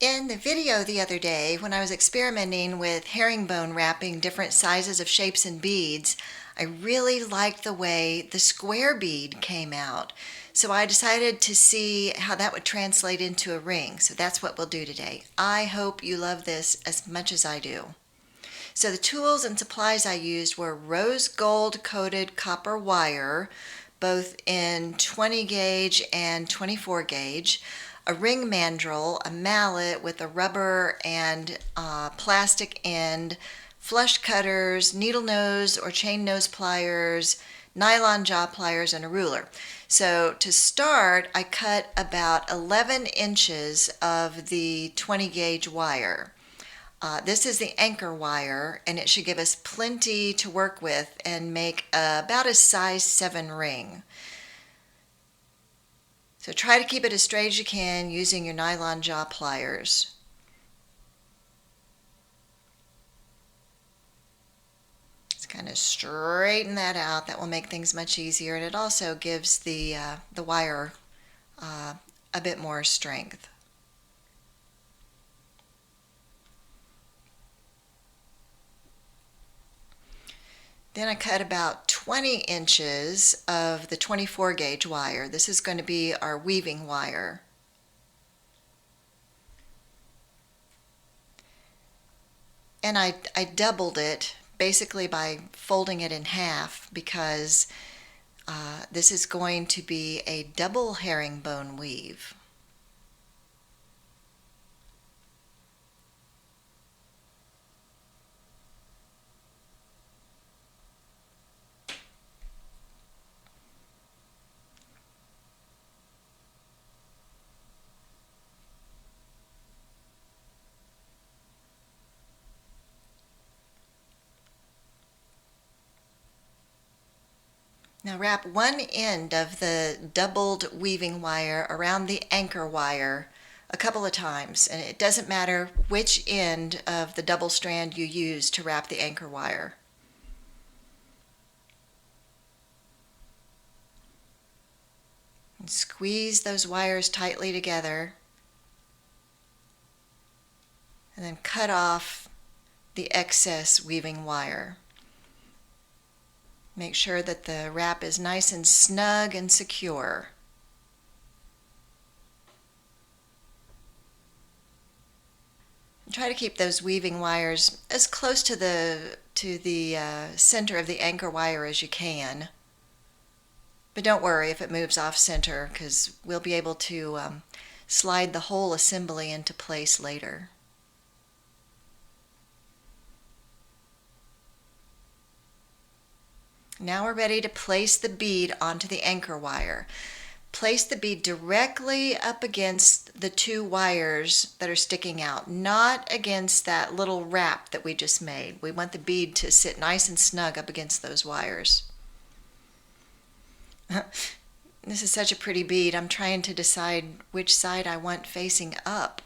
In the video the other day, when I was experimenting with herringbone wrapping different sizes of shapes and beads, I really liked the way the square bead came out. So I decided to see how that would translate into a ring. So that's what we'll do today. I hope you love this as much as I do. So the tools and supplies I used were rose gold coated copper wire, both in 20 gauge and 24 gauge, a ring mandrel, a mallet with a rubber and plastic end, flush cutters, needle nose or chain nose pliers, nylon jaw pliers, and a ruler. So to start, I cut about 11 inches of the 20 gauge wire. This is the anchor wire, and it should give us plenty to work with and make about a size 7 ring. So try to keep it as straight as you can using your nylon jaw pliers. Just kind of straighten that out. That will make things much easier, and it also gives the wire a bit more strength. Then I cut about 20 inches of the 24 gauge wire. This is going to be our weaving wire. And I doubled it basically by folding it in half because this is going to be a double herringbone weave. Now wrap one end of the doubled weaving wire around the anchor wire a couple of times, and it doesn't matter which end of the double strand you use to wrap the anchor wire. And squeeze those wires tightly together, and then cut off the excess weaving wire. Make sure that the wrap is nice and snug and secure. And try to keep those weaving wires as close to the center of the anchor wire as you can. But don't worry if it moves off center, because we'll be able to slide the whole assembly into place later. Now we're ready to place the bead onto the anchor wire. Place the bead directly up against the two wires that are sticking out, not against that little wrap that we just made. We want the bead to sit nice and snug up against those wires. This is such a pretty bead. I'm trying to decide which side I want facing up.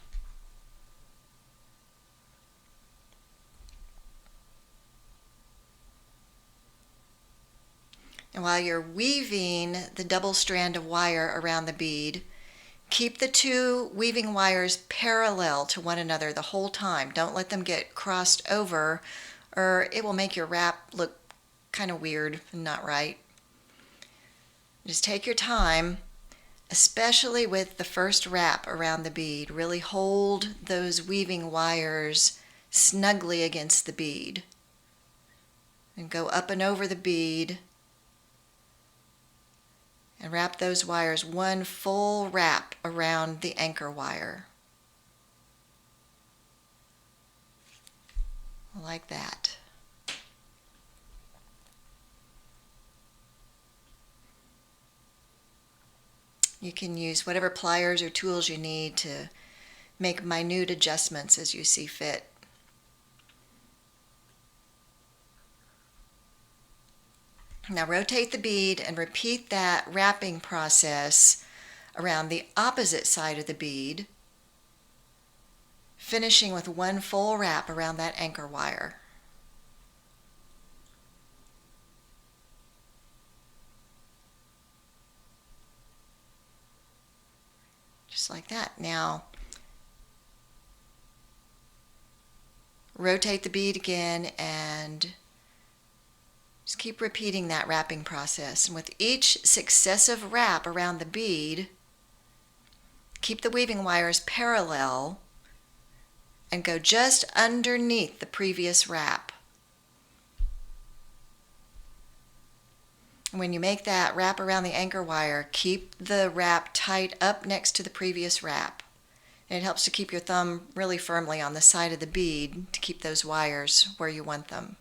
And while you're weaving the double strand of wire around the bead, keep the two weaving wires parallel to one another the whole time. Don't let them get crossed over, or it will make your wrap look kind of weird and not right. Just take your time, especially with the first wrap around the bead. Really hold those weaving wires snugly against the bead. And go up and over the bead and wrap those wires one full wrap around the anchor wire. Like that. You can use whatever pliers or tools you need to make minute adjustments as you see fit. Now rotate the bead and repeat that wrapping process around the opposite side of the bead, finishing with one full wrap around that anchor wire. Just like that. Now rotate the bead again, and just keep repeating that wrapping process. And with each successive wrap around the bead, keep the weaving wires parallel and go just underneath the previous wrap. When you make that wrap around the anchor wire, keep the wrap tight up next to the previous wrap. And it helps to keep your thumb really firmly on the side of the bead to keep those wires where you want them.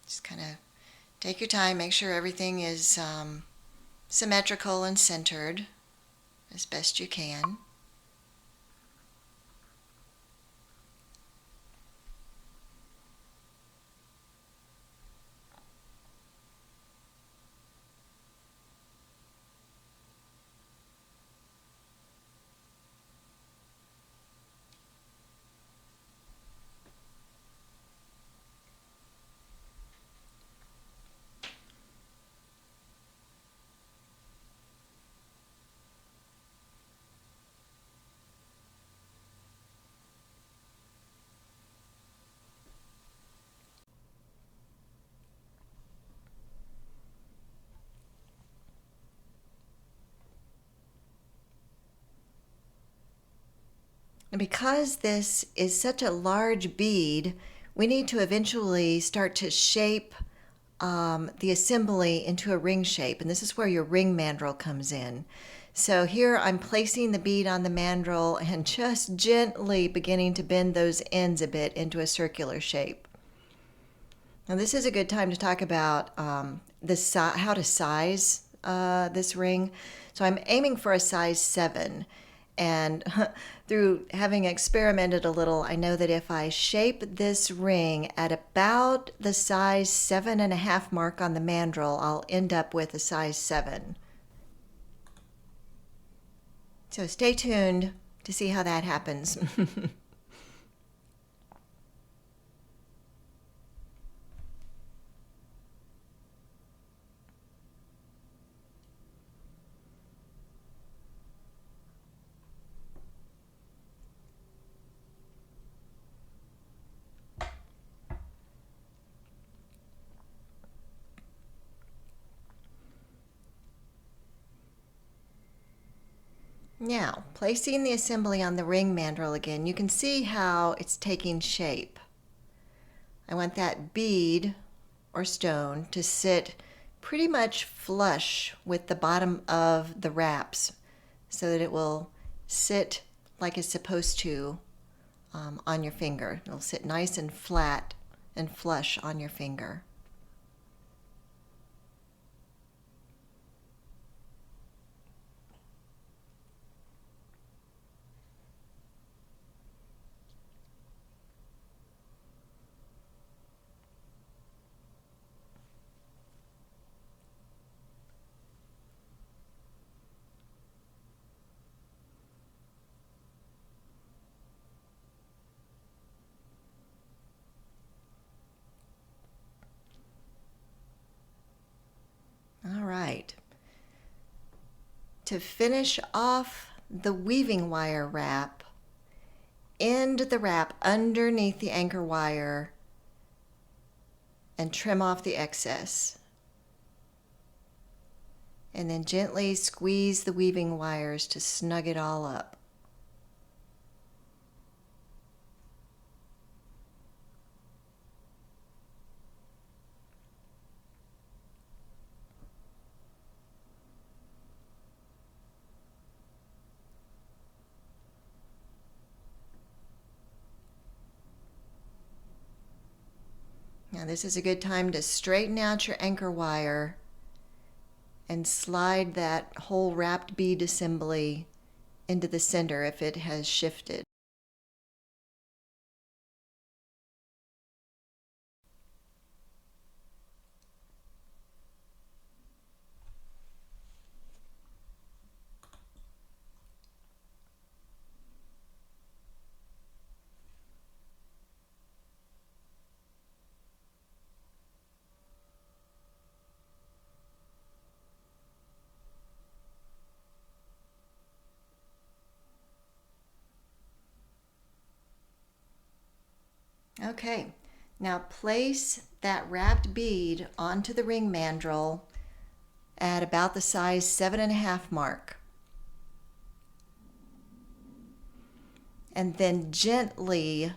Just kind of take your time, make sure everything is symmetrical and centered as best you can. And because this is such a large bead, we need to eventually start to shape the assembly into a ring shape. And this is where your ring mandrel comes in. So here I'm placing the bead on the mandrel and just gently beginning to bend those ends a bit into a circular shape. Now this is a good time to talk about how to size this ring. So I'm aiming for a size 7. And through having experimented a little, I know that if I shape this ring at about the size 7.5 mark on the mandrel, I'll end up with a size 7. So stay tuned to see how that happens. Now, placing the assembly on the ring mandrel again, you can see how it's taking shape. I want that bead or stone to sit pretty much flush with the bottom of the wraps so that it will sit like it's supposed to on your finger. It'll sit nice and flat and flush on your finger. All right. To finish off the weaving wire wrap, end the wrap underneath the anchor wire and trim off the excess. And then gently squeeze the weaving wires to snug it all up. Now this is a good time to straighten out your anchor wire and slide that whole wrapped bead assembly into the center if it has shifted. Okay, now place that wrapped bead onto the ring mandrel at about the size 7.5 mark. And then gently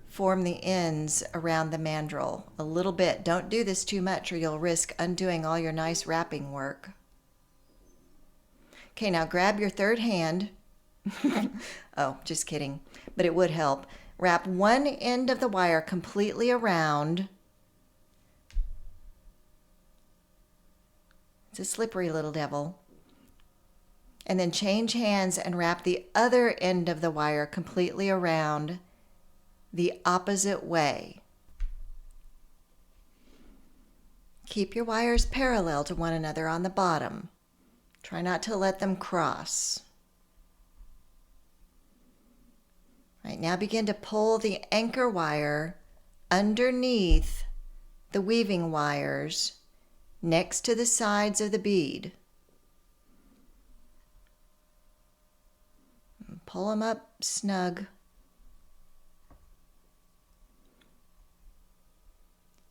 form the ends around the mandrel a little bit. Don't do this too much or you'll risk undoing all your nice wrapping work. Okay, now grab your third hand. Oh, just kidding, but it would help. Wrap one end of the wire completely around. It's a slippery little devil. And then change hands and wrap the other end of the wire completely around the opposite way. Keep your wires parallel to one another on the bottom. Try not to let them cross. Right, now begin to pull the anchor wire underneath the weaving wires next to the sides of the bead. Pull them up snug.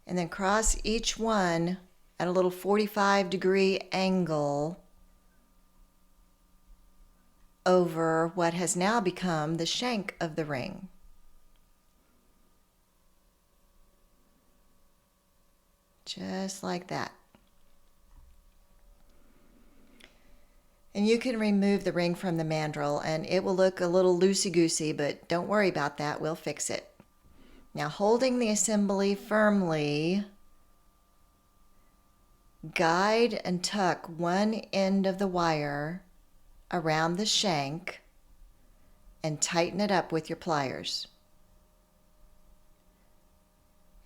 And then cross each one at a little 45-degree angle over what has now become the shank of the ring. Just like that. And you can remove the ring from the mandrel and it will look a little loosey-goosey, but don't worry about that, we'll fix it. Now holding the assembly firmly, guide and tuck one end of the wire around the shank and tighten it up with your pliers.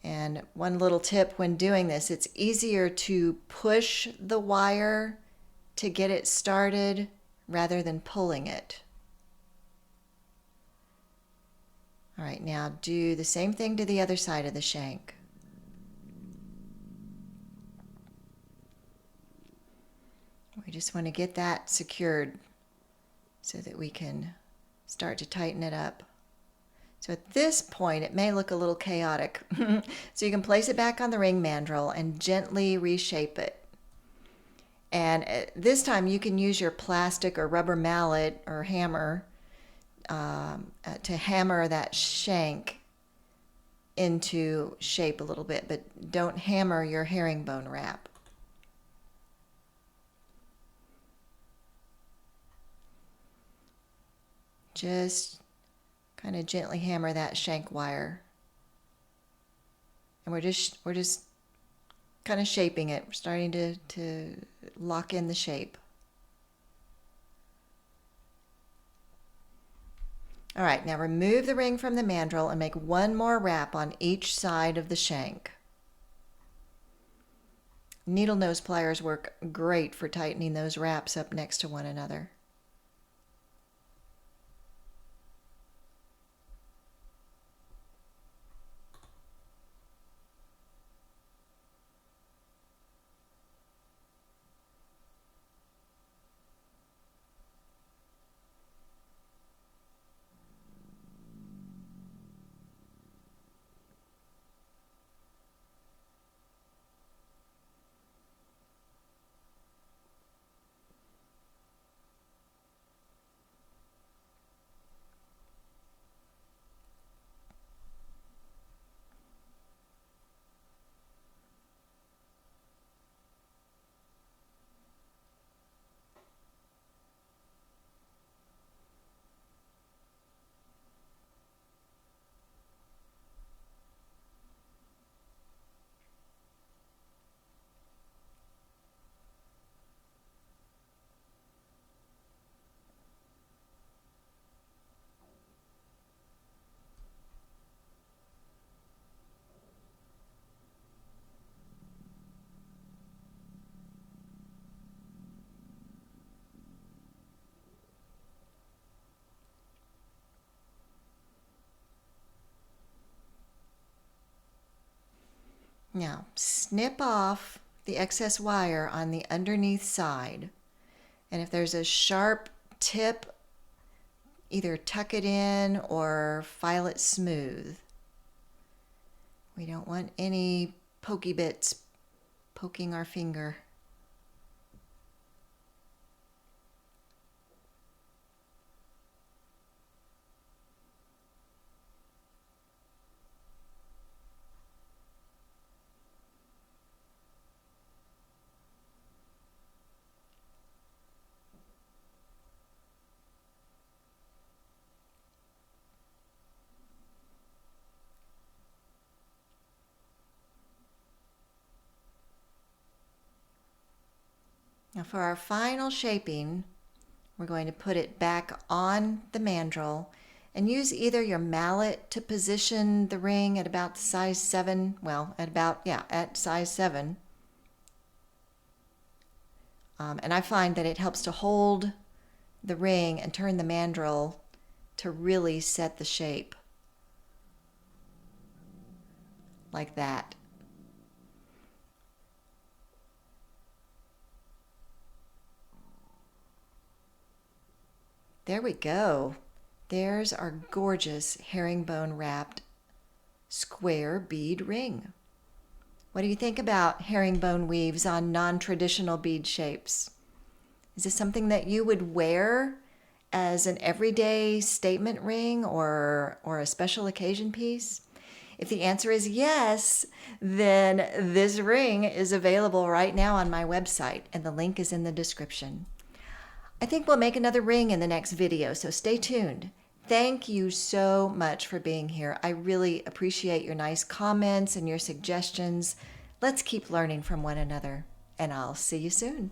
And one little tip when doing this, it's easier to push the wire to get it started rather than pulling it. All right, now do the same thing to the other side of the shank. We just want to get that secured so that we can start to tighten it up. So at this point, it may look a little chaotic. So you can place it back on the ring mandrel and gently reshape it. And this time you can use your plastic or rubber mallet or hammer to hammer that shank into shape a little bit, but don't hammer your herringbone wrap. Just kind of gently hammer that shank wire. And we're just kind of shaping it. We're starting to lock in the shape. All right, now remove the ring from the mandrel and make one more wrap on each side of the shank. Needle nose pliers work great for tightening those wraps up next to one another. Now, snip off the excess wire on the underneath side. And if there's a sharp tip, either tuck it in or file it smooth. We don't want any pokey bits poking our finger. Now for our final shaping, we're going to put it back on the mandrel and use either your mallet to position the ring at about size 7, at size 7. And I find that it helps to hold the ring and turn the mandrel to really set the shape. Like that. There we go. There's our gorgeous herringbone wrapped square bead ring. What do you think about herringbone weaves on non-traditional bead shapes? Is this something that you would wear as an everyday statement ring or a special occasion piece? If the answer is yes, then this ring is available right now on my website, and the link is in the description. I think we'll make another ring in the next video, so stay tuned. Thank you so much for being here. I really appreciate your nice comments and your suggestions. Let's keep learning from one another, and I'll see you soon.